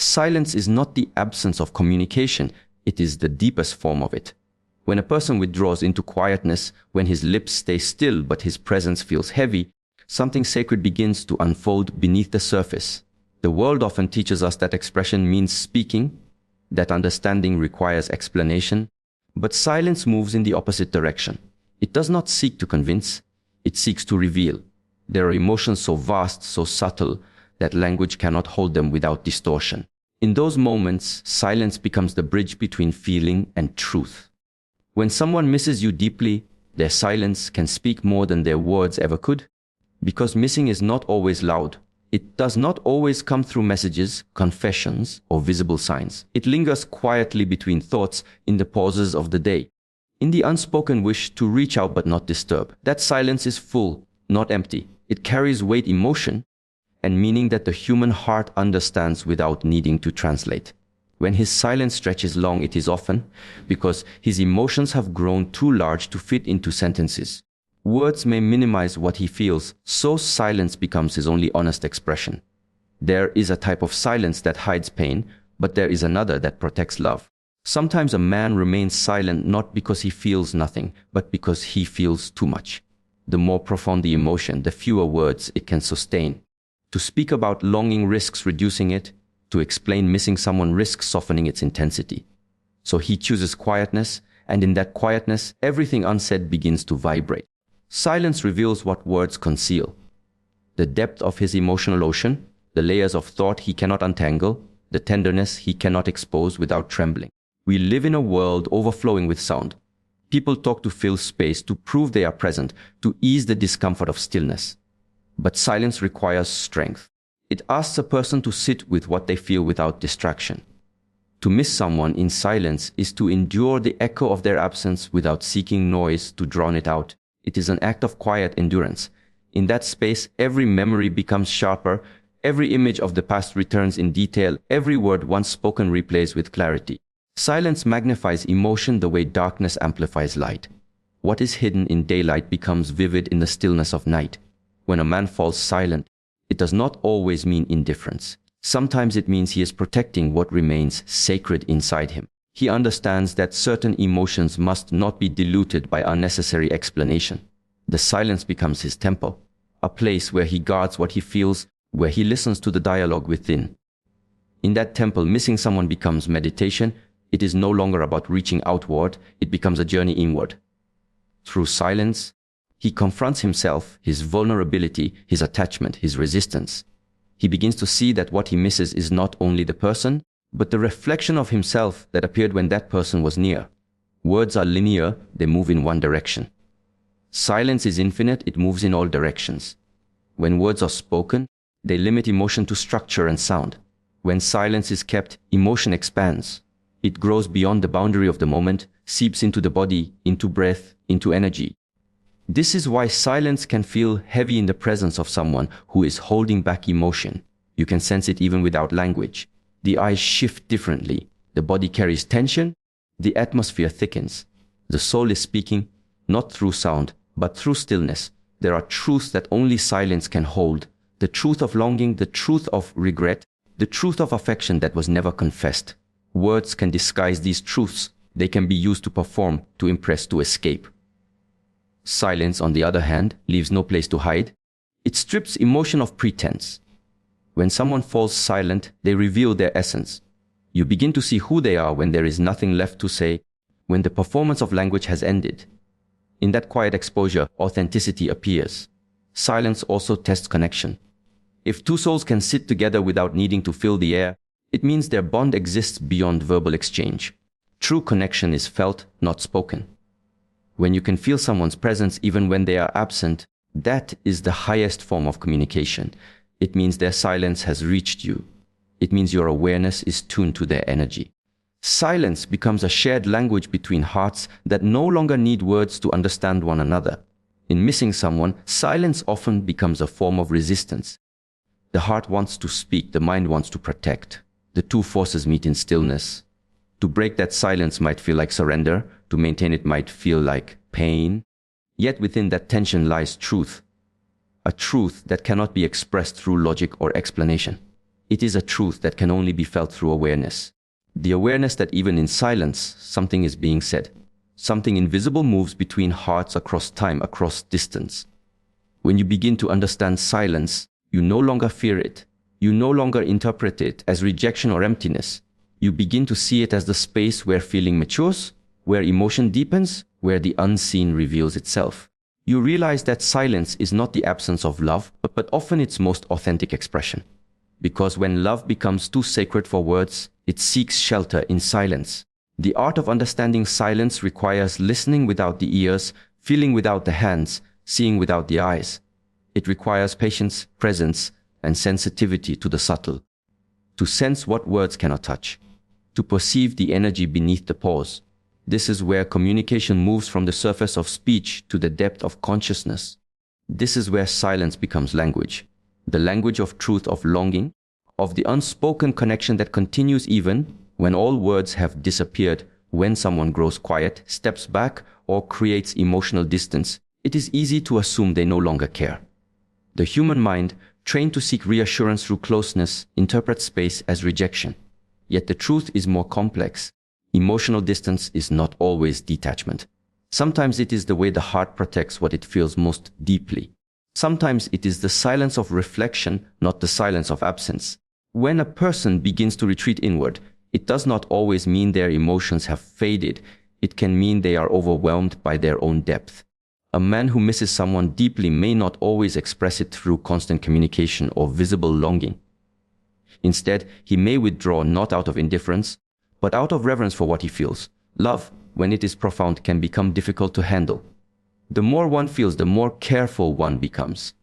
Silence is not the absence of communication, it is the deepest form of it. When a person withdraws into quietness, when his lips stay still but his presence feels heavy, something sacred begins to unfold beneath the surface. The world often teaches us that expression means speaking, that understanding requires explanation, but silence moves in the opposite direction. It does not seek to convince, it seeks to reveal. There are emotions so vast, so subtle, that language cannot hold them without distortion. In those moments, silence becomes the bridge between feeling and truth. When someone misses you deeply, their silence can speak more than their words ever could, because missing is not always loud. It does not always come through messages, confessions, or visible signs. It lingers quietly between thoughts in the pauses of the day, in the unspoken wish to reach out but not disturb. That silence is full, not empty. It carries weight, emotion, and meaning that the human heart understands without needing to translate. When his silence stretches long, it is often because his emotions have grown too large to fit into sentences. Words may minimize what he feels, so silence becomes his only honest expression. There is a type of silence that hides pain, but there is another that protects love. Sometimes a man remains silent not because he feels nothing, but because he feels too much. The more profound the emotion, the fewer words it can sustain. To speak about longing risks reducing it. To explain missing someone risks softening its intensity. So he chooses quietness, and in that quietness, everything unsaid begins to vibrate. Silence reveals what words conceal. The depth of his emotional ocean, the layers of thought he cannot untangle, the tenderness he cannot expose without trembling. We live in a world overflowing with sound. People talk to fill space, to prove they are present, to ease the discomfort of stillness. But silence requires strength. It asks a person to sit with what they feel without distraction. To miss someone in silence is to endure the echo of their absence without seeking noise to drown it out. It is an act of quiet endurance. In that space, every memory becomes sharper, every image of the past returns in detail, every word once spoken replays with clarity. Silence magnifies emotion the way darkness amplifies light. What is hidden in daylight becomes vivid in the stillness of night. When a man falls silent, it does not always mean indifference. Sometimes it means he is protecting what remains sacred inside him. He understands that certain emotions must not be diluted by unnecessary explanation. The silence becomes his temple, a place where he guards what he feels, where he listens to the dialogue within. In that temple, missing someone becomes meditation. It is no longer about reaching outward, it becomes a journey inward. Through silence, he confronts himself, his vulnerability, his attachment, his resistance. He begins to see that what he misses is not only the person, but the reflection of himself that appeared when that person was near. Words are linear, they move in one direction. Silence is infinite, it moves in all directions. When words are spoken, they limit emotion to structure and sound. When silence is kept, emotion expands. It grows beyond the boundary of the moment, seeps into the body, into breath, into energy. This is why silence can feel heavy in the presence of someone who is holding back emotion. You can sense it even without language. The eyes shift differently. The body carries tension. The atmosphere thickens. The soul is speaking, not through sound, but through stillness. There are truths that only silence can hold. The truth of longing, the truth of regret, the truth of affection that was never confessed. Words can disguise these truths. They can be used to perform, to impress, to escape. Silence, on the other hand, leaves no place to hide. It strips emotion of pretense. When someone falls silent, they reveal their essence. You begin to see who they are when there is nothing left to say, when the performance of language has ended. In that quiet exposure, authenticity appears. Silence also tests connection. If two souls can sit together without needing to fill the air, it means their bond exists beyond verbal exchange. True connection is felt, not spoken. When you can feel someone's presence even when they are absent, that is the highest form of communication. It means their silence has reached you. It means your awareness is tuned to their energy. Silence becomes a shared language between hearts that no longer need words to understand one another. In missing someone, silence often becomes a form of resistance. The heart wants to speak, the mind wants to protect. The two forces meet in stillness. To break that silence might feel like surrender. To maintain it might feel like pain. Yet within that tension lies truth. A truth that cannot be expressed through logic or explanation. It is a truth that can only be felt through awareness. The awareness that even in silence, something is being said. Something invisible moves between hearts across time, across distance. When you begin to understand silence, you no longer fear it. You no longer interpret it as rejection or emptiness. You begin to see it as the space where feeling matures, where emotion deepens, where the unseen reveals itself. You realize that silence is not the absence of love, but often its most authentic expression. Because when love becomes too sacred for words, it seeks shelter in silence. The art of understanding silence requires listening without the ears, feeling without the hands, seeing without the eyes. It requires patience, presence, and sensitivity to the subtle. To sense what words cannot touch. To perceive the energy beneath the pause. This is where communication moves from the surface of speech to the depth of consciousness. This is where silence becomes language. The language of truth, of longing, of the unspoken connection that continues even when all words have disappeared. When someone grows quiet, steps back, or creates emotional distance, it is easy to assume they no longer care. The human mind, trained to seek reassurance through closeness, interprets space as rejection. Yet the truth is more complex. Emotional distance is not always detachment. Sometimes it is the way the heart protects what it feels most deeply. Sometimes it is the silence of reflection, not the silence of absence. When a person begins to retreat inward, it does not always mean their emotions have faded. It can mean they are overwhelmed by their own depth. A man who misses someone deeply may not always express it through constant communication or visible longing. Instead, he may withdraw not out of indifference, but out of reverence for what he feels. Love, when it is profound, can become difficult to handle. The more one feels, the more careful one becomes.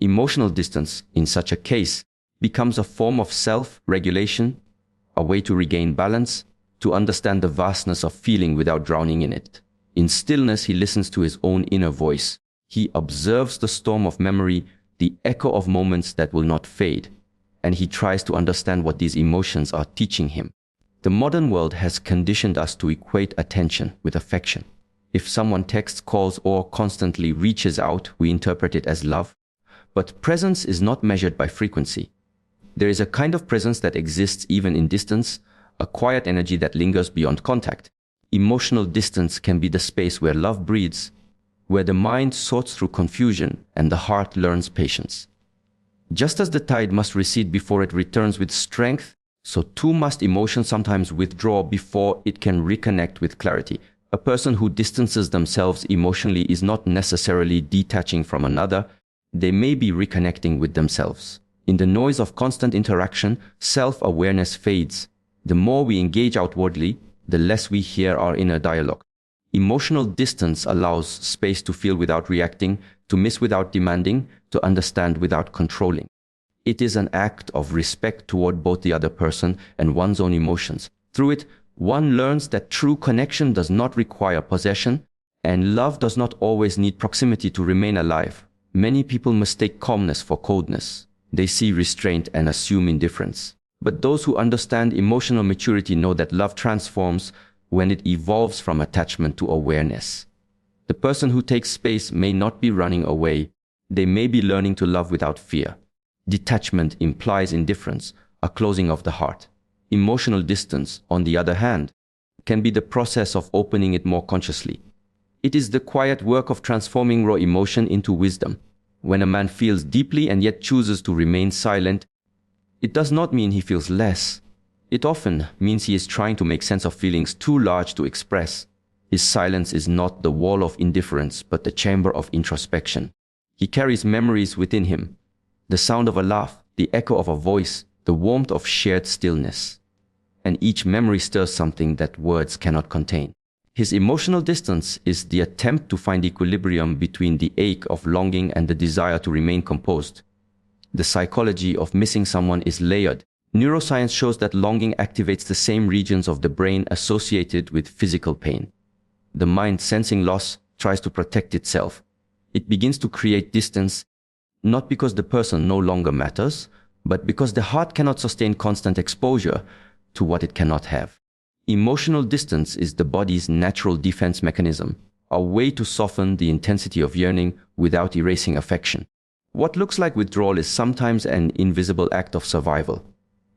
Emotional distance, in such a case, becomes a form of self-regulation, a way to regain balance, to understand the vastness of feeling without drowning in it. In stillness, he listens to his own inner voice. He observes the storm of memory, the echo of moments that will not fade, and he tries to understand what these emotions are teaching him. The modern world has conditioned us to equate attention with affection. If someone texts, calls, or constantly reaches out, we interpret it as love. But presence is not measured by frequency. There is a kind of presence that exists even in distance, a quiet energy that lingers beyond contact. Emotional distance can be the space where love breathes, where the mind sorts through confusion and the heart learns patience. Just as the tide must recede before it returns with strength, so too must emotion sometimes withdraw before it can reconnect with clarity. A person who distances themselves emotionally is not necessarily detaching from another. They may be reconnecting with themselves. In the noise of constant interaction, self-awareness fades. The more we engage outwardly, the less we hear our inner dialogue. Emotional distance allows space to feel without reacting, to miss without demanding, to understand without controlling. It is an act of respect toward both the other person and one's own emotions. Through it, one learns that true connection does not require possession, and love does not always need proximity to remain alive. Many people mistake calmness for coldness. They see restraint and assume indifference. But those who understand emotional maturity know that love transforms when it evolves from attachment to awareness. The person who takes space may not be running away. They may be learning to love without fear. Detachment implies indifference, a closing of the heart. Emotional distance, on the other hand, can be the process of opening it more consciously. It is the quiet work of transforming raw emotion into wisdom. When a man feels deeply and yet chooses to remain silent, it does not mean he feels less. It often means he is trying to make sense of feelings too large to express. His silence is not the wall of indifference, but the chamber of introspection. He carries memories within him, the sound of a laugh, the echo of a voice, the warmth of shared stillness. And each memory stirs something that words cannot contain. His emotional distance is the attempt to find equilibrium between the ache of longing and the desire to remain composed. The psychology of missing someone is layered. Neuroscience shows that longing activates the same regions of the brain associated with physical pain. The mind, sensing loss, tries to protect itself. It begins to create distance, not because the person no longer matters, but because the heart cannot sustain constant exposure to what it cannot have. Emotional distance is the body's natural defense mechanism, a way to soften the intensity of yearning without erasing affection. What looks like withdrawal is sometimes an invisible act of survival.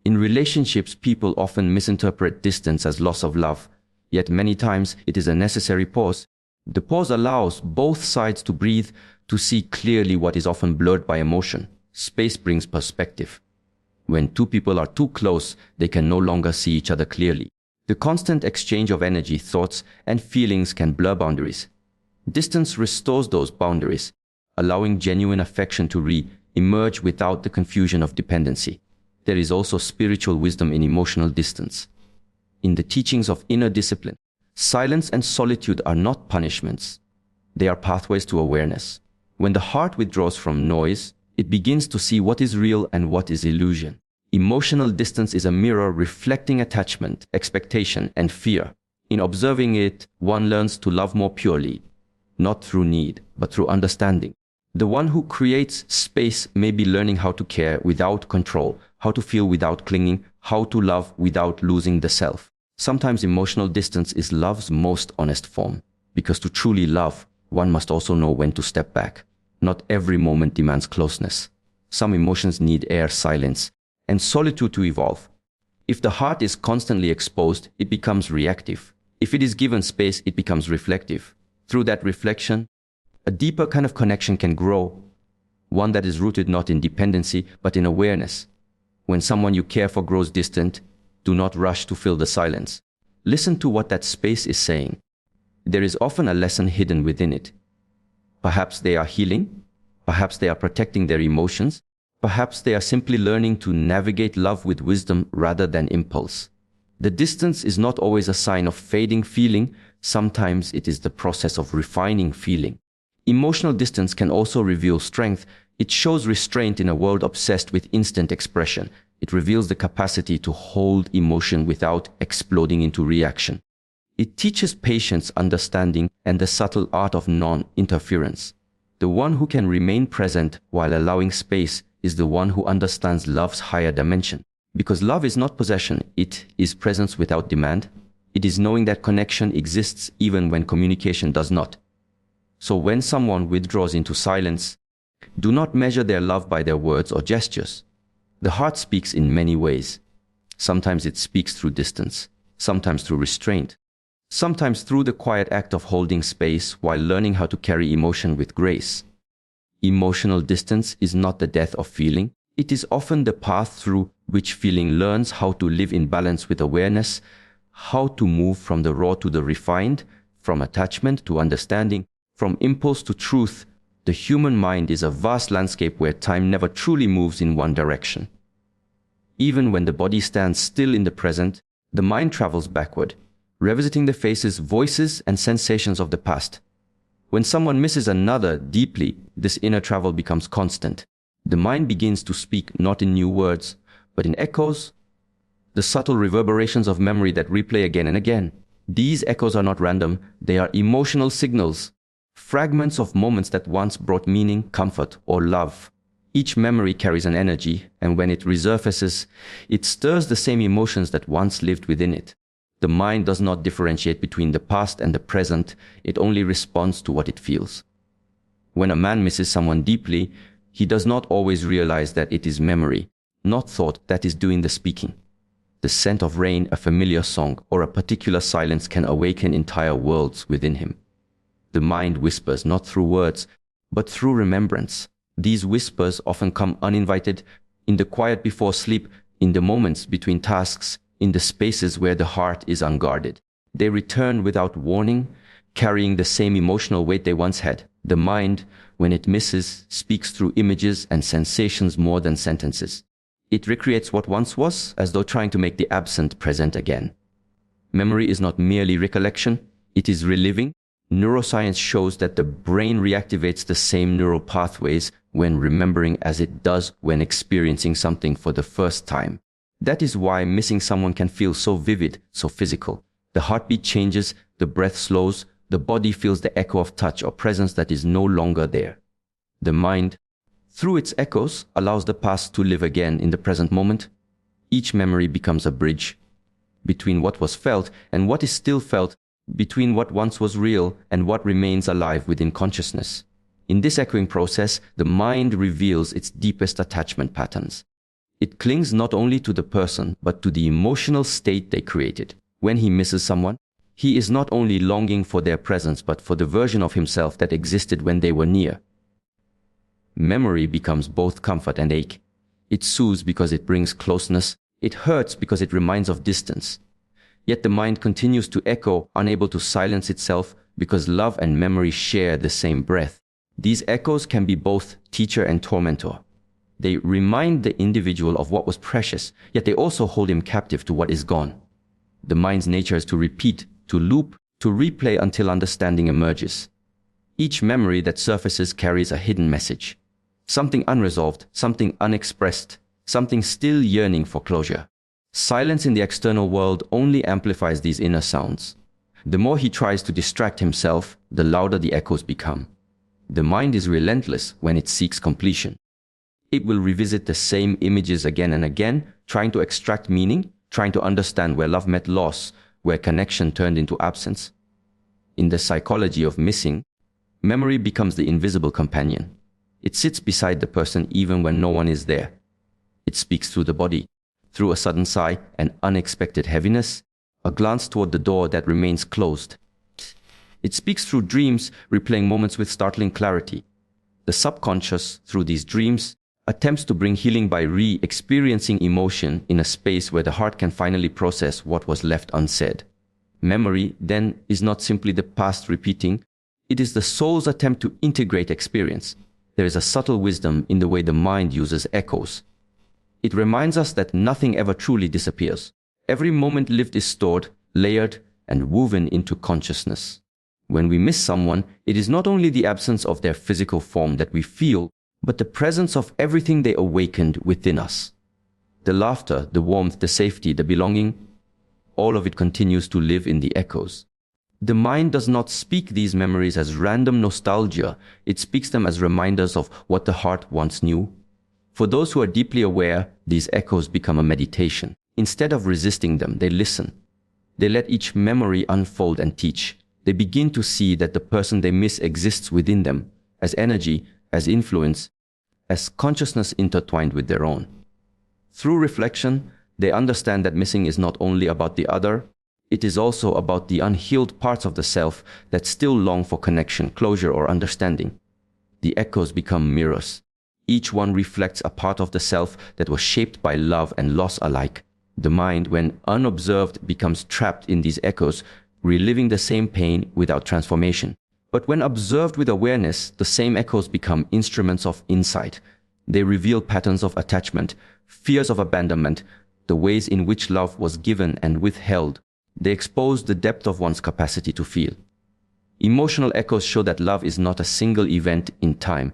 In relationships, people often misinterpret distance as loss of love, yet many times it is a necessary pause. The pause allows both sides to breathe, to see clearly what is often blurred by emotion. Space brings perspective. When two people are too close, they can no longer see each other clearly. The constant exchange of energy, thoughts, and feelings can blur boundaries. Distance restores those boundaries, allowing genuine affection to re-emerge without the confusion of dependency. There is also spiritual wisdom in emotional distance. In the teachings of inner discipline, silence and solitude are not punishments. They are pathways to awareness. When the heart withdraws from noise, it begins to see what is real and what is illusion. Emotional distance is a mirror reflecting attachment, expectation, and fear. In observing it, one learns to love more purely, not through need, but through understanding. The one who creates space may be learning how to care without control, how to feel without clinging, how to love without losing the self. Sometimes emotional distance is love's most honest form, because to truly love, one must also know when to step back. Not every moment demands closeness. Some emotions need air, silence, and solitude to evolve. If the heart is constantly exposed, it becomes reactive. If it is given space, it becomes reflective. Through that reflection, a deeper kind of connection can grow, one that is rooted not in dependency, but in awareness. When someone you care for grows distant, do not rush to fill the silence. Listen to what that space is saying. There is often a lesson hidden within it. Perhaps they are healing, perhaps they are protecting their emotions, perhaps they are simply learning to navigate love with wisdom rather than impulse. The distance is not always a sign of fading feeling, sometimes it is the process of refining feeling. Emotional distance can also reveal strength. It shows restraint in a world obsessed with instant expression. It reveals the capacity to hold emotion without exploding into reaction. It teaches patience, understanding, and the subtle art of non-interference. The one who can remain present while allowing space is the one who understands love's higher dimension. Because love is not possession, it is presence without demand. It is knowing that connection exists even when communication does not. So when someone withdraws into silence, do not measure their love by their words or gestures. The heart speaks in many ways. Sometimes it speaks through distance, sometimes through restraint, sometimes through the quiet act of holding space while learning how to carry emotion with grace. Emotional distance is not the death of feeling. It is often the path through which feeling learns how to live in balance with awareness, how to move from the raw to the refined, from attachment to understanding, from impulse to truth. The human mind is a vast landscape where time never truly moves in one direction. Even when the body stands still in the present, the mind travels backward, revisiting the faces, voices, and sensations of the past. When someone misses another deeply, this inner travel becomes constant. The mind begins to speak not in new words, but in echoes, the subtle reverberations of memory that replay again and again. These echoes are not random, they are emotional signals, fragments of moments that once brought meaning, comfort, or love. Each memory carries an energy, and when it resurfaces, it stirs the same emotions that once lived within it. The mind does not differentiate between the past and the present, it only responds to what it feels. When a man misses someone deeply, he does not always realize that it is memory, not thought, that is doing the speaking. The scent of rain, a familiar song, or a particular silence can awaken entire worlds within him. The mind whispers not through words, but through remembrance. These whispers often come uninvited, in the quiet before sleep, in the moments between tasks, in the spaces where the heart is unguarded. They return without warning, carrying the same emotional weight they once had. The mind, when it misses, speaks through images and sensations more than sentences. It recreates what once was, as though trying to make the absent present again. Memory is not merely recollection, it is reliving. Neuroscience shows that the brain reactivates the same neural pathways when remembering as it does when experiencing something for the first time. That is why missing someone can feel so vivid, so physical. The heartbeat changes, the breath slows, the body feels the echo of touch or presence that is no longer there. The mind, through its echoes, allows the past to live again in the present moment. Each memory becomes a bridge between what was felt and what is still felt, between what once was real and what remains alive within consciousness. In this echoing process, the mind reveals its deepest attachment patterns. It clings not only to the person, but to the emotional state they created. When he misses someone, he is not only longing for their presence, but for the version of himself that existed when they were near. Memory becomes both comfort and ache. It soothes because it brings closeness. It hurts because it reminds of distance. Yet the mind continues to echo, unable to silence itself, because love and memory share the same breath. These echoes can be both teacher and tormentor. They remind the individual of what was precious, yet they also hold him captive to what is gone. The mind's nature is to repeat, to loop, to replay until understanding emerges. Each memory that surfaces carries a hidden message. Something unresolved, something unexpressed, something still yearning for closure. Silence in the external world only amplifies these inner sounds. The more he tries to distract himself, the louder the echoes become. The mind is relentless when it seeks completion. It will revisit the same images again and again, trying to extract meaning, trying to understand where love met loss, where connection turned into absence. In the psychology of missing, memory becomes the invisible companion. It sits beside the person even when no one is there. It speaks through the body, through a sudden sigh, an unexpected heaviness, a glance toward the door that remains closed. It speaks through dreams, replaying moments with startling clarity. The subconscious, through these dreams, attempts to bring healing by re-experiencing emotion in a space where the heart can finally process what was left unsaid. Memory, then, is not simply the past repeating, it is the soul's attempt to integrate experience. There is a subtle wisdom in the way the mind uses echoes. It reminds us that nothing ever truly disappears. Every moment lived is stored, layered, and woven into consciousness. When we miss someone, it is not only the absence of their physical form that we feel, but the presence of everything they awakened within us. The laughter, the warmth, the safety, the belonging, all of it continues to live in the echoes. The mind does not speak these memories as random nostalgia, it speaks them as reminders of what the heart once knew. For those who are deeply aware, these echoes become a meditation. Instead of resisting them, they listen. They let each memory unfold and teach. They begin to see that the person they miss exists within them, as energy, as influence, as consciousness intertwined with their own. Through reflection, they understand that missing is not only about the other, it is also about the unhealed parts of the self that still long for connection, closure, or understanding. The echoes become mirrors. Each one reflects a part of the self that was shaped by love and loss alike. The mind, when unobserved, becomes trapped in these echoes, reliving the same pain without transformation. But when observed with awareness, the same echoes become instruments of insight. They reveal patterns of attachment, fears of abandonment, the ways in which love was given and withheld. They expose the depth of one's capacity to feel. Emotional echoes show that love is not a single event in time.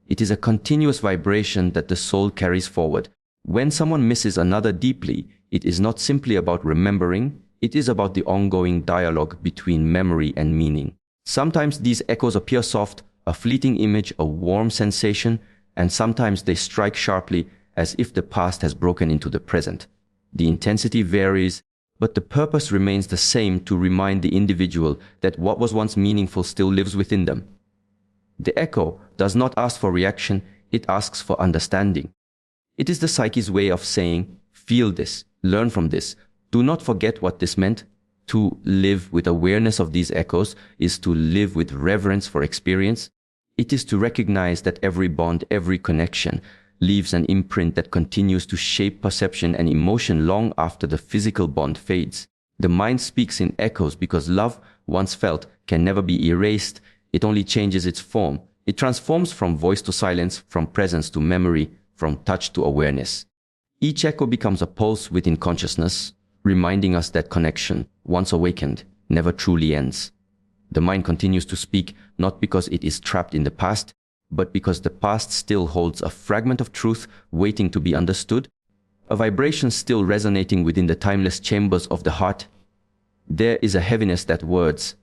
It is a continuous vibration that the soul carries forward. When someone misses another deeply, it is not simply about remembering, it is about the ongoing dialogue between memory and meaning. Sometimes these echoes appear soft, a fleeting image, a warm sensation, and sometimes they strike sharply as if the past has broken into the present. The intensity varies, but the purpose remains the same, to remind the individual that what was once meaningful still lives within them. The echo does not ask for reaction, it asks for understanding. It is the psyche's way of saying, feel this, learn from this, do not forget what this meant. To live with awareness of these echoes is to live with reverence for experience. It is to recognize that every bond, every connection leaves an imprint that continues to shape perception and emotion long after the physical bond fades. The mind speaks in echoes because love, once felt, can never be erased. It only changes its form. It transforms from voice to silence, from presence to memory, from touch to awareness. Each echo becomes a pulse within consciousness, reminding us that connection, once awakened, never truly ends. The mind continues to speak not because it is trapped in the past, but because the past still holds a fragment of truth waiting to be understood, a vibration still resonating within the timeless chambers of the heart. There is a heaviness that words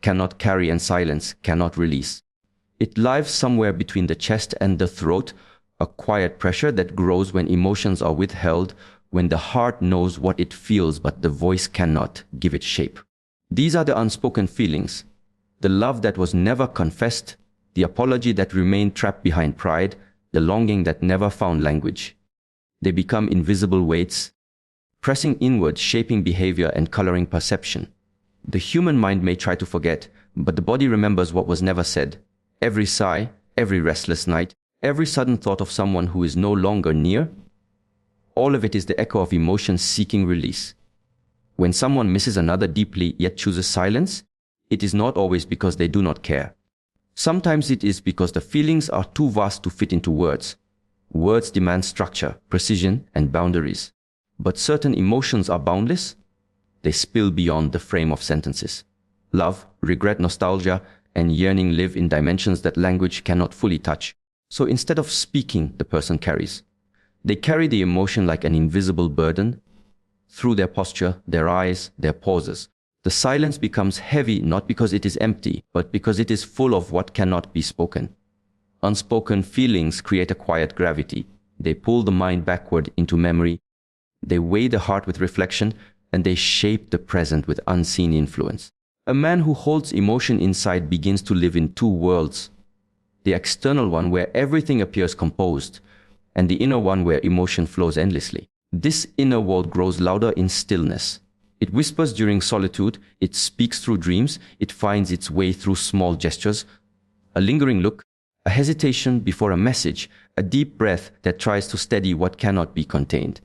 cannot carry and silence cannot release. It lies somewhere between the chest and the throat, a quiet pressure that grows when emotions are withheld, when the heart knows what it feels but the voice cannot give it shape. These are the unspoken feelings, the love that was never confessed, the apology that remained trapped behind pride, the longing that never found language. They become invisible weights, pressing inward, shaping behavior and coloring perception. The human mind may try to forget, but the body remembers what was never said. Every sigh, every restless night, every sudden thought of someone who is no longer near, all of it is the echo of emotion seeking release. When someone misses another deeply yet chooses silence, it is not always because they do not care. Sometimes it is because the feelings are too vast to fit into words. Words demand structure, precision, and boundaries. But certain emotions are boundless. They spill beyond the frame of sentences. Love, regret, nostalgia, and yearning live in dimensions that language cannot fully touch. So instead of speaking, the person carries. They carry the emotion like an invisible burden. Through their posture, their eyes, their pauses. The silence becomes heavy not because it is empty, but because it is full of what cannot be spoken. Unspoken feelings create a quiet gravity. They pull the mind backward into memory. They weigh the heart with reflection, and they shape the present with unseen influence. A man who holds emotion inside begins to live in two worlds. The external one where everything appears composed, and the inner one where emotion flows endlessly. This inner world grows louder in stillness. It whispers during solitude, it speaks through dreams, it finds its way through small gestures, a lingering look, a hesitation before a message, a deep breath that tries to steady what cannot be contained.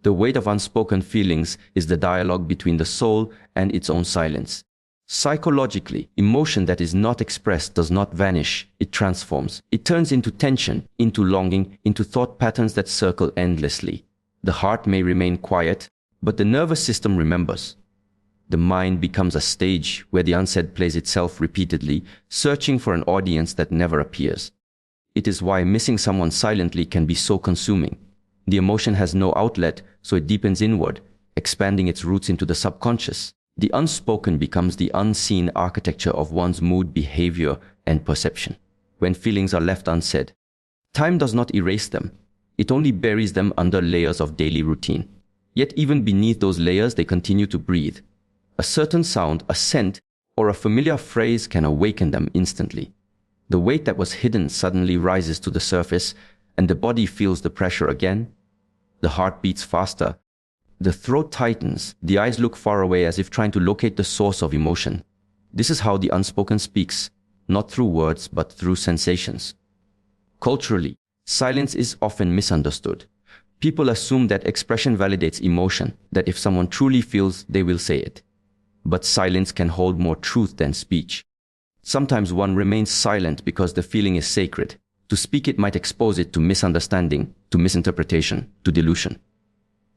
The weight of unspoken feelings is the dialogue between the soul and its own silence. Psychologically, emotion that is not expressed does not vanish, it transforms. It turns into tension, into longing, into thought patterns that circle endlessly. The heart may remain quiet, but the nervous system remembers. The mind becomes a stage where the unsaid plays itself repeatedly, searching for an audience that never appears. It is why missing someone silently can be so consuming. The emotion has no outlet, so it deepens inward, expanding its roots into the subconscious. The unspoken becomes the unseen architecture of one's mood, behavior, and perception. When feelings are left unsaid, time does not erase them. It only buries them under layers of daily routine. Yet even beneath those layers, they continue to breathe. A certain sound, a scent, or a familiar phrase can awaken them instantly. The weight that was hidden suddenly rises to the surface, and the body feels the pressure again. The heart beats faster. The throat tightens. The eyes look far away as if trying to locate the source of emotion. This is how the unspoken speaks, not through words, but through sensations. Culturally, silence is often misunderstood. People assume that expression validates emotion, that if someone truly feels, they will say it. But silence can hold more truth than speech. Sometimes one remains silent because the feeling is sacred. To speak it might expose it to misunderstanding, to misinterpretation, to delusion.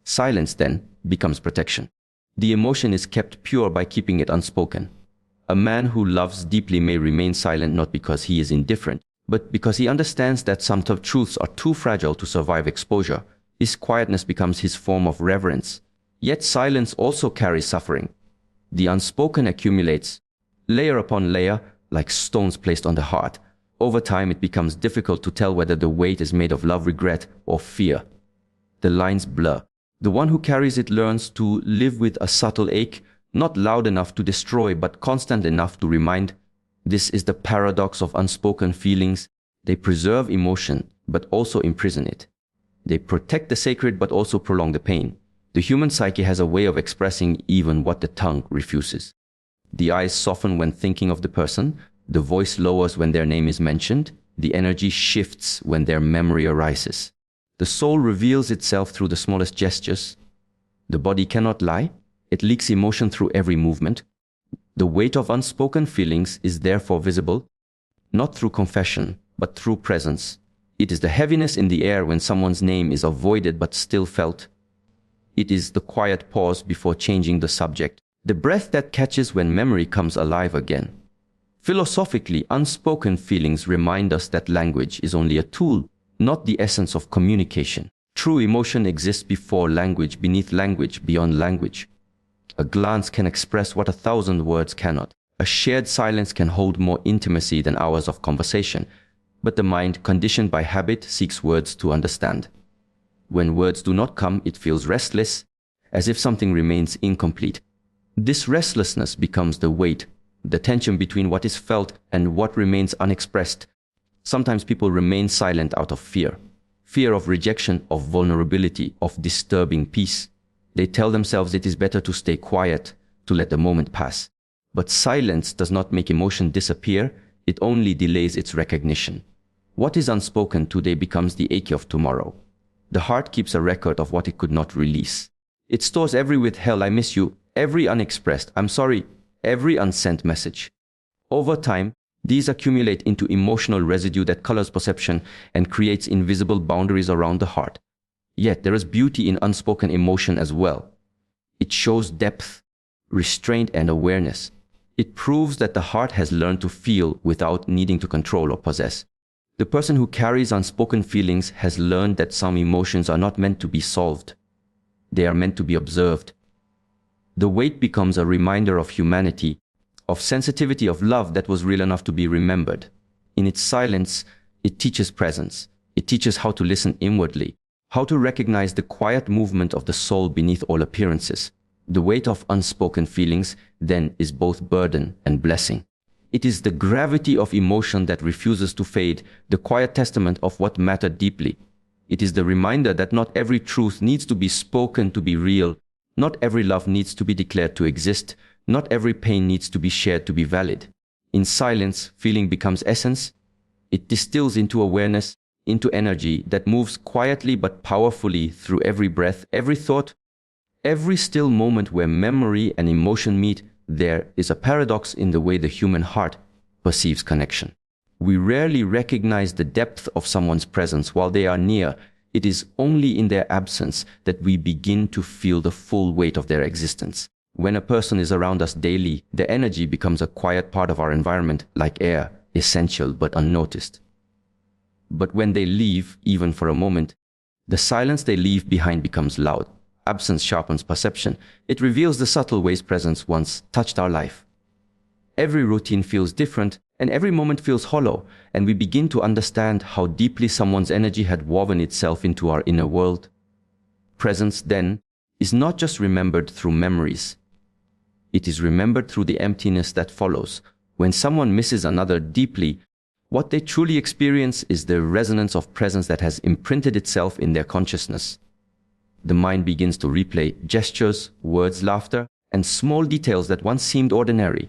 Silence, then, becomes protection. The emotion is kept pure by keeping it unspoken. A man who loves deeply may remain silent not because he is indifferent, but because he understands that some tough truths are too fragile to survive exposure. His quietness becomes his form of reverence. Yet silence also carries suffering. The unspoken accumulates, layer upon layer, like stones placed on the heart. Over time, it becomes difficult to tell whether the weight is made of love, regret, or fear. The lines blur. The one who carries it learns to live with a subtle ache, not loud enough to destroy, but constant enough to remind. This is the paradox of unspoken feelings. They preserve emotion, but also imprison it. They protect the sacred, but also prolong the pain. The human psyche has a way of expressing even what the tongue refuses. The eyes soften when thinking of the person. The voice lowers when their name is mentioned. The energy shifts when their memory arises. The soul reveals itself through the smallest gestures. The body cannot lie. It leaks emotion through every movement. The weight of unspoken feelings is therefore visible, not through confession, but through presence. It is the heaviness in the air when someone's name is avoided but still felt. It is the quiet pause before changing the subject. The breath that catches when memory comes alive again. Philosophically, unspoken feelings remind us that language is only a tool, not the essence of communication. True emotion exists before language, beneath language, beyond language. A glance can express what 1,000 words cannot. A shared silence can hold more intimacy than hours of conversation. But the mind, conditioned by habit, seeks words to understand. When words do not come, it feels restless, as if something remains incomplete. This restlessness becomes the weight, the tension between what is felt and what remains unexpressed. Sometimes people remain silent out of fear. fear of rejection, of vulnerability, of disturbing peace. They tell themselves it is better to stay quiet, to let the moment pass. But silence does not make emotion disappear, it only delays its recognition. What is unspoken today becomes the ache of tomorrow. The heart keeps a record of what it could not release. It stores every withheld "I miss you," every unexpressed "I'm sorry," every unsent message. Over time, these accumulate into emotional residue that colors perception and creates invisible boundaries around the heart. Yet there is beauty in unspoken emotion as well. It shows depth, restraint, and awareness. It proves that the heart has learned to feel without needing to control or possess. The person who carries unspoken feelings has learned that some emotions are not meant to be solved. They are meant to be observed. The weight becomes a reminder of humanity, of sensitivity, of love that was real enough to be remembered. In its silence, it teaches presence. It teaches how to listen inwardly, how to recognize the quiet movement of the soul beneath all appearances. The weight of unspoken feelings, then, is both burden and blessing. It is the gravity of emotion that refuses to fade, the quiet testament of what mattered deeply. It is the reminder that not every truth needs to be spoken to be real. Not every love needs to be declared to exist. Not every pain needs to be shared to be valid. In silence, feeling becomes essence. It distills into awareness, into energy that moves quietly but powerfully through every breath, every thought, every still moment where memory and emotion meet. There is a paradox in the way the human heart perceives connection. We rarely recognize the depth of someone's presence while they are near. It is only in their absence that we begin to feel the full weight of their existence. When a person is around us daily, their energy becomes a quiet part of our environment, like air, essential but unnoticed. But when they leave, even for a moment, the silence they leave behind becomes loud. Absence sharpens perception. It reveals the subtle ways presence once touched our life. Every routine feels different, and every moment feels hollow, and we begin to understand how deeply someone's energy had woven itself into our inner world. Presence, then, is not just remembered through memories. It is remembered through the emptiness that follows. When someone misses another deeply, what they truly experience is the resonance of presence that has imprinted itself in their consciousness. The mind begins to replay gestures, words, laughter, and small details that once seemed ordinary.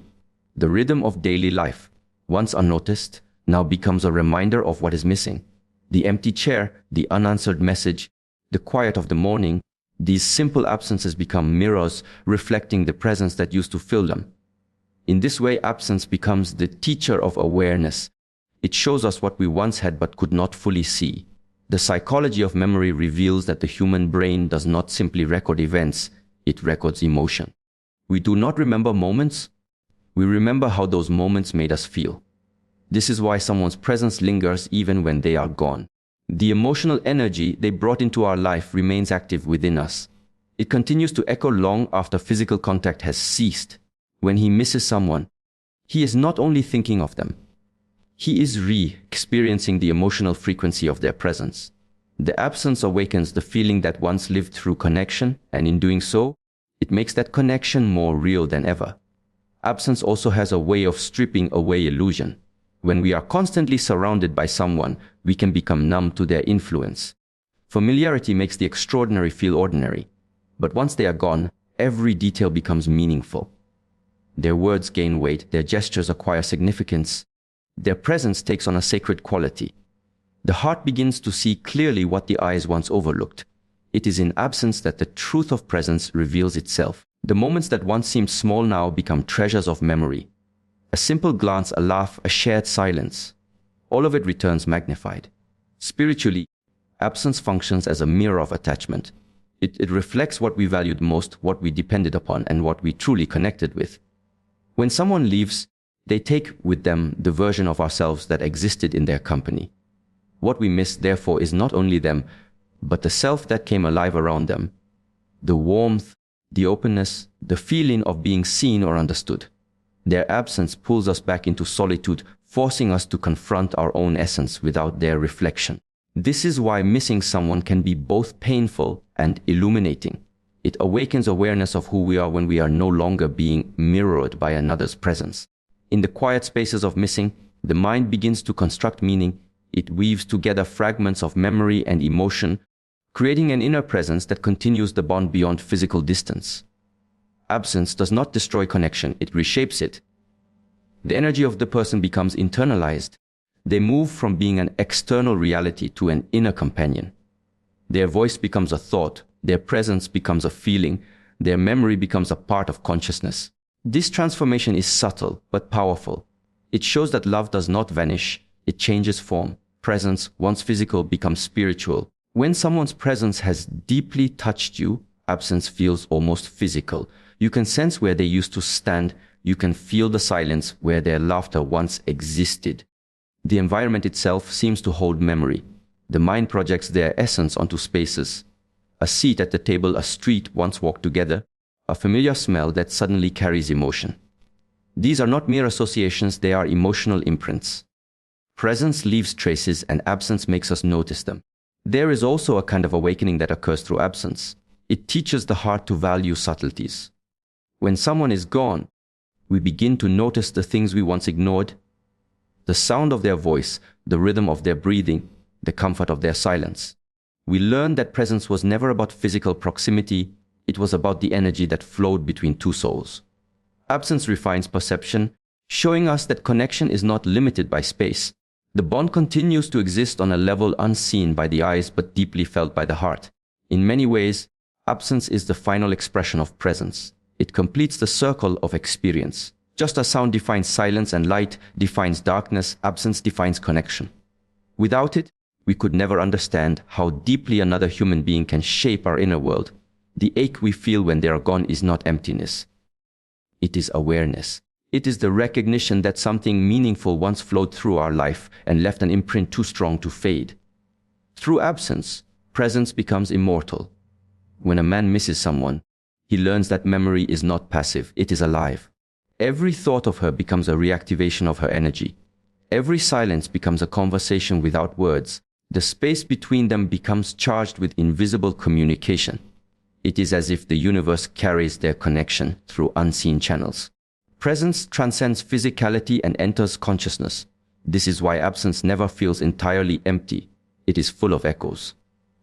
The rhythm of daily life, once unnoticed, now becomes a reminder of what is missing. The empty chair, the unanswered message, the quiet of the morning, these simple absences become mirrors reflecting the presence that used to fill them. In this way, absence becomes the teacher of awareness. It shows us what we once had but could not fully see. The psychology of memory reveals that the human brain does not simply record events, it records emotion. We do not remember moments, we remember how those moments made us feel. This is why someone's presence lingers even when they are gone. The emotional energy they brought into our life remains active within us. It continues to echo long after physical contact has ceased. When he misses someone, he is not only thinking of them, he is re-experiencing the emotional frequency of their presence. The absence awakens the feeling that once lived through connection, and in doing so, it makes that connection more real than ever. Absence also has a way of stripping away illusion. When we are constantly surrounded by someone, we can become numb to their influence. Familiarity makes the extraordinary feel ordinary. But once they are gone, every detail becomes meaningful. Their words gain weight, their gestures acquire significance. Their presence takes on a sacred quality. The heart begins to see clearly what the eyes once overlooked. It is in absence that the truth of presence reveals itself. The moments that once seemed small now become treasures of memory. A simple glance, a laugh, a shared silence. All of it returns magnified. Spiritually, absence functions as a mirror of attachment. It reflects what we valued most, what we depended upon, and what we truly connected with. When someone leaves, they take with them the version of ourselves that existed in their company. What we miss, therefore, is not only them, but the self that came alive around them. The warmth, the openness, the feeling of being seen or understood. Their absence pulls us back into solitude, forcing us to confront our own essence without their reflection. This is why missing someone can be both painful and illuminating. It awakens awareness of who we are when we are no longer being mirrored by another's presence. In the quiet spaces of missing, the mind begins to construct meaning. It weaves together fragments of memory and emotion, creating an inner presence that continues the bond beyond physical distance. Absence does not destroy connection, it reshapes it. The energy of the person becomes internalized. They move from being an external reality to an inner companion. Their voice becomes a thought, their presence becomes a feeling, their memory becomes a part of consciousness. This transformation is subtle but powerful. It shows that love does not vanish, it changes form. Presence, once physical, becomes spiritual. When someone's presence has deeply touched you, absence feels almost physical. You can sense where they used to stand, you can feel the silence where their laughter once existed. The environment itself seems to hold memory. The mind projects their essence onto spaces. A seat at the table, a street once walked together, a familiar smell that suddenly carries emotion. These are not mere associations, they are emotional imprints. Presence leaves traces and absence makes us notice them. There is also a kind of awakening that occurs through absence. It teaches the heart to value subtleties. When someone is gone, we begin to notice the things we once ignored, the sound of their voice, the rhythm of their breathing, the comfort of their silence. We learn that presence was never about physical proximity, it was about the energy that flowed between two souls. Absence refines perception, showing us that connection is not limited by space. The bond continues to exist on a level unseen by the eyes but deeply felt by the heart. In many ways, absence is the final expression of presence. It completes the circle of experience. Just as sound defines silence and light defines darkness, absence defines connection. Without it, we could never understand how deeply another human being can shape our inner world. The ache we feel when they are gone is not emptiness. It is awareness. It is the recognition that something meaningful once flowed through our life and left an imprint too strong to fade. Through absence, presence becomes immortal. When a man misses someone, he learns that memory is not passive, it is alive. Every thought of her becomes a reactivation of her energy. Every silence becomes a conversation without words. The space between them becomes charged with invisible communication. It is as if the universe carries their connection through unseen channels. Presence transcends physicality and enters consciousness. This is why absence never feels entirely empty. It is full of echoes.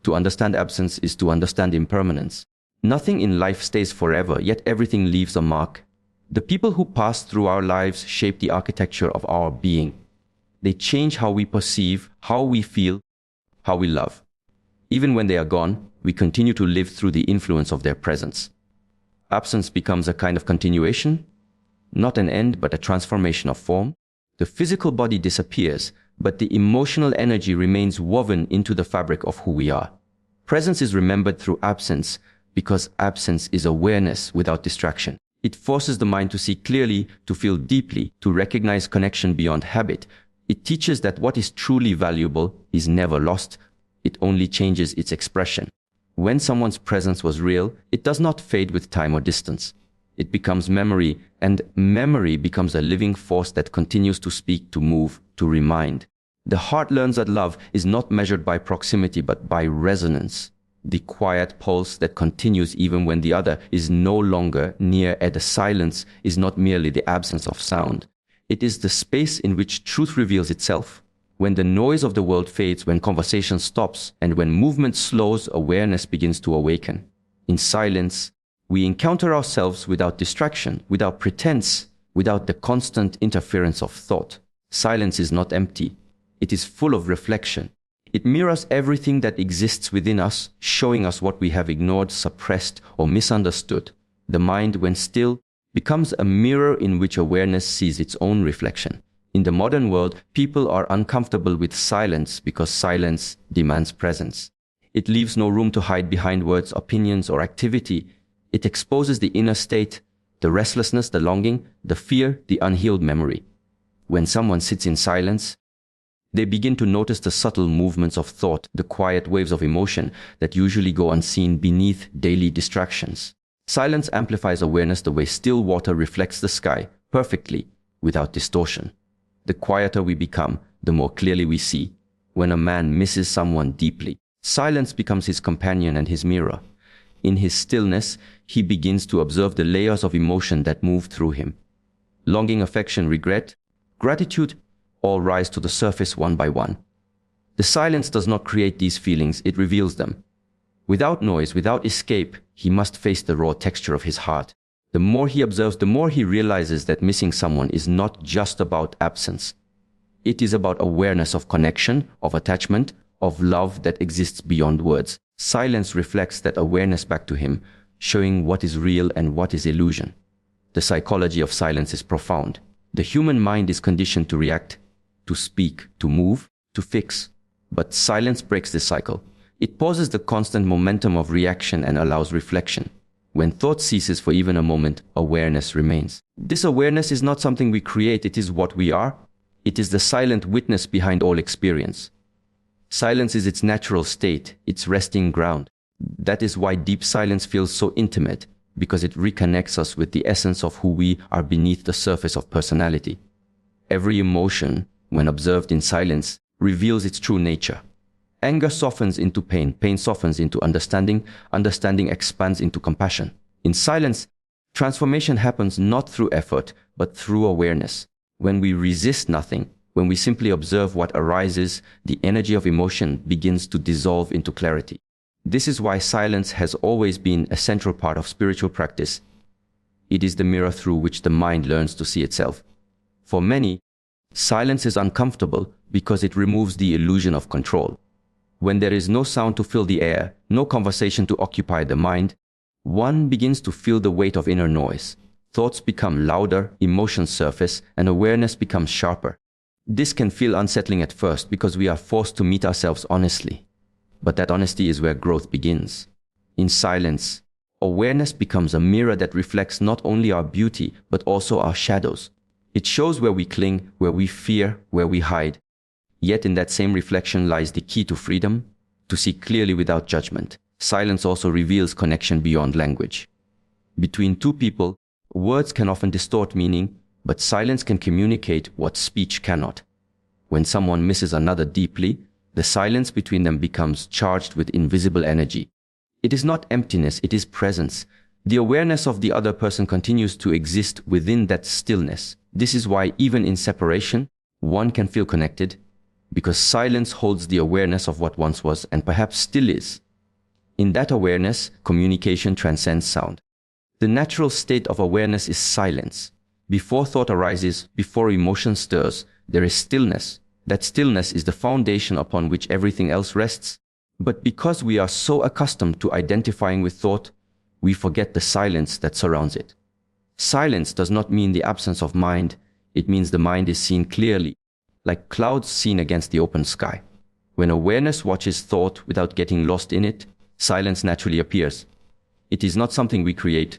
To understand absence is to understand impermanence. Nothing in life stays forever, yet everything leaves a mark. The people who pass through our lives shape the architecture of our being. They change how we perceive, how we feel, how we love. Even when they are gone, we continue to live through the influence of their presence. Absence becomes a kind of continuation, not an end, but a transformation of form. The physical body disappears, but the emotional energy remains woven into the fabric of who we are. Presence is remembered through absence because absence is awareness without distraction. It forces the mind to see clearly, to feel deeply, to recognize connection beyond habit. It teaches that what is truly valuable is never lost. It only changes its expression. When someone's presence was real, it does not fade with time or distance. It becomes memory, and memory becomes a living force that continues to speak, to move, to remind. The heart learns that love is not measured by proximity but by resonance. The quiet pulse that continues even when the other is no longer near, and the silence is not merely the absence of sound. It is the space in which truth reveals itself. When the noise of the world fades, when conversation stops, and when movement slows, awareness begins to awaken. In silence, we encounter ourselves without distraction, without pretense, without the constant interference of thought. Silence is not empty. It is full of reflection. It mirrors everything that exists within us, showing us what we have ignored, suppressed, or misunderstood. The mind, when still, becomes a mirror in which awareness sees its own reflection. In the modern world, people are uncomfortable with silence because silence demands presence. It leaves no room to hide behind words, opinions, or activity. It exposes the inner state, the restlessness, the longing, the fear, the unhealed memory. When someone sits in silence, they begin to notice the subtle movements of thought, the quiet waves of emotion that usually go unseen beneath daily distractions. Silence amplifies awareness the way still water reflects the sky perfectly, without distortion. The quieter we become, the more clearly we see. When a man misses someone deeply, silence becomes his companion and his mirror. In his stillness, he begins to observe the layers of emotion that move through him. Longing, affection, regret, gratitude all rise to the surface one by one. The silence does not create these feelings, it reveals them. Without noise, without escape, he must face the raw texture of his heart. The more he observes, the more he realizes that missing someone is not just about absence. It is about awareness of connection, of attachment, of love that exists beyond words. Silence reflects that awareness back to him, showing what is real and what is illusion. The psychology of silence is profound. The human mind is conditioned to react, to speak, to move, to fix. But silence breaks this cycle. It pauses the constant momentum of reaction and allows reflection. When thought ceases for even a moment, awareness remains. This awareness is not something we create, it is what we are. It is the silent witness behind all experience. Silence is its natural state, its resting ground. That is why deep silence feels so intimate, because it reconnects us with the essence of who we are beneath the surface of personality. Every emotion, when observed in silence, reveals its true nature. Anger softens into pain, pain softens into understanding, understanding expands into compassion. In silence, transformation happens not through effort, but through awareness. When we resist nothing, when we simply observe what arises, the energy of emotion begins to dissolve into clarity. This is why silence has always been a central part of spiritual practice. It is the mirror through which the mind learns to see itself. For many, silence is uncomfortable because it removes the illusion of control. When there is no sound to fill the air, no conversation to occupy the mind, one begins to feel the weight of inner noise. Thoughts become louder, emotions surface, and awareness becomes sharper. This can feel unsettling at first because we are forced to meet ourselves honestly. But that honesty is where growth begins. In silence, awareness becomes a mirror that reflects not only our beauty, but also our shadows. It shows where we cling, where we fear, where we hide. Yet in that same reflection lies the key to freedom, to see clearly without judgment. Silence also reveals connection beyond language. Between two people, words can often distort meaning, but silence can communicate what speech cannot. When someone misses another deeply, the silence between them becomes charged with invisible energy. It is not emptiness, it is presence. The awareness of the other person continues to exist within that stillness. This is why even in separation, one can feel connected, because silence holds the awareness of what once was and perhaps still is. In that awareness, communication transcends sound. The natural state of awareness is silence. Before thought arises, before emotion stirs, there is stillness. That stillness is the foundation upon which everything else rests. But because we are so accustomed to identifying with thought, we forget the silence that surrounds it. Silence does not mean the absence of mind. It means the mind is seen clearly, like clouds seen against the open sky. When awareness watches thought without getting lost in it, silence naturally appears. It is not something we create.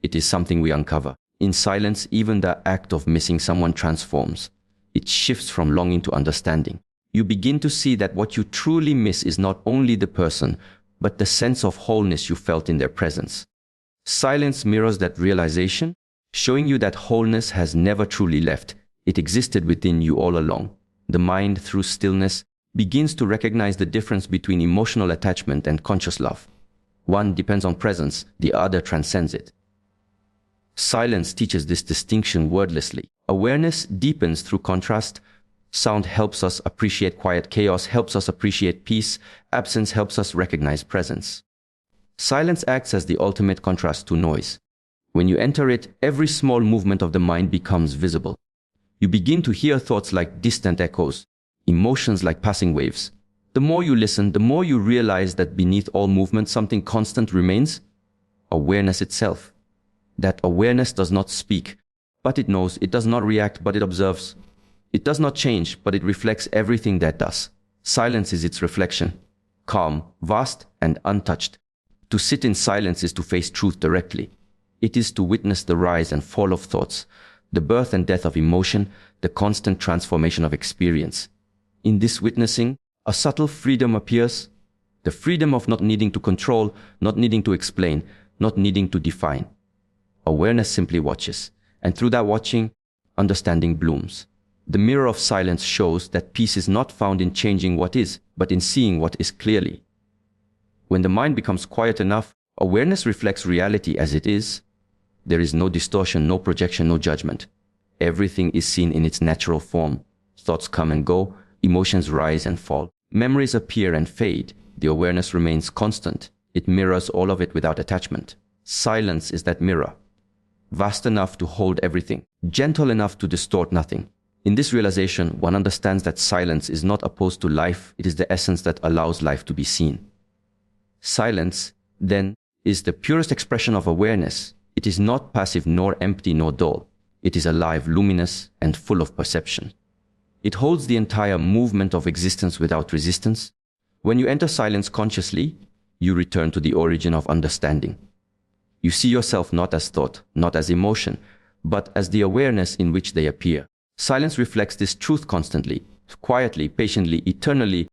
It is something we uncover. In silence, even the act of missing someone transforms. It shifts from longing to understanding. You begin to see that what you truly miss is not only the person, but the sense of wholeness you felt in their presence. Silence mirrors that realization, showing you that wholeness has never truly left. It existed within you all along. The mind, through stillness, begins to recognize the difference between emotional attachment and conscious love. One depends on presence, the other transcends it. Silence teaches this distinction wordlessly. Awareness deepens through contrast. Sound helps us appreciate quiet. Chaos helps us appreciate peace. Absence helps us recognize presence. Silence acts as the ultimate contrast to noise. When you enter it, every small movement of the mind becomes visible. You begin to hear thoughts like distant echoes, emotions like passing waves. The more you listen, the more you realize that beneath all movement, something constant remains: awareness itself. That awareness does not speak, but it knows. It does not react, but it observes. It does not change, but it reflects everything that does. Silence is its reflection, calm, vast, and untouched. To sit in silence is to face truth directly. It is to witness the rise and fall of thoughts, the birth and death of emotion, the constant transformation of experience. In this witnessing, a subtle freedom appears, the freedom of not needing to control, not needing to explain, not needing to define. Awareness simply watches, and through that watching, understanding blooms. The mirror of silence shows that peace is not found in changing what is, but in seeing what is clearly. When the mind becomes quiet enough, awareness reflects reality as it is. There is no distortion, no projection, no judgment. Everything is seen in its natural form. Thoughts come and go, emotions rise and fall. Memories appear and fade. The awareness remains constant. It mirrors all of it without attachment. Silence is that mirror. Vast enough to hold everything, gentle enough to distort nothing. In this realization, one understands that silence is not opposed to life, it is the essence that allows life to be seen. Silence, then, is the purest expression of awareness. It is not passive nor empty nor dull. It is alive, luminous, and full of perception. It holds the entire movement of existence without resistance. When you enter silence consciously, you return to the origin of understanding. You see yourself not as thought, not as emotion, but as the awareness in which they appear. Silence reflects this truth constantly, quietly, patiently, eternally,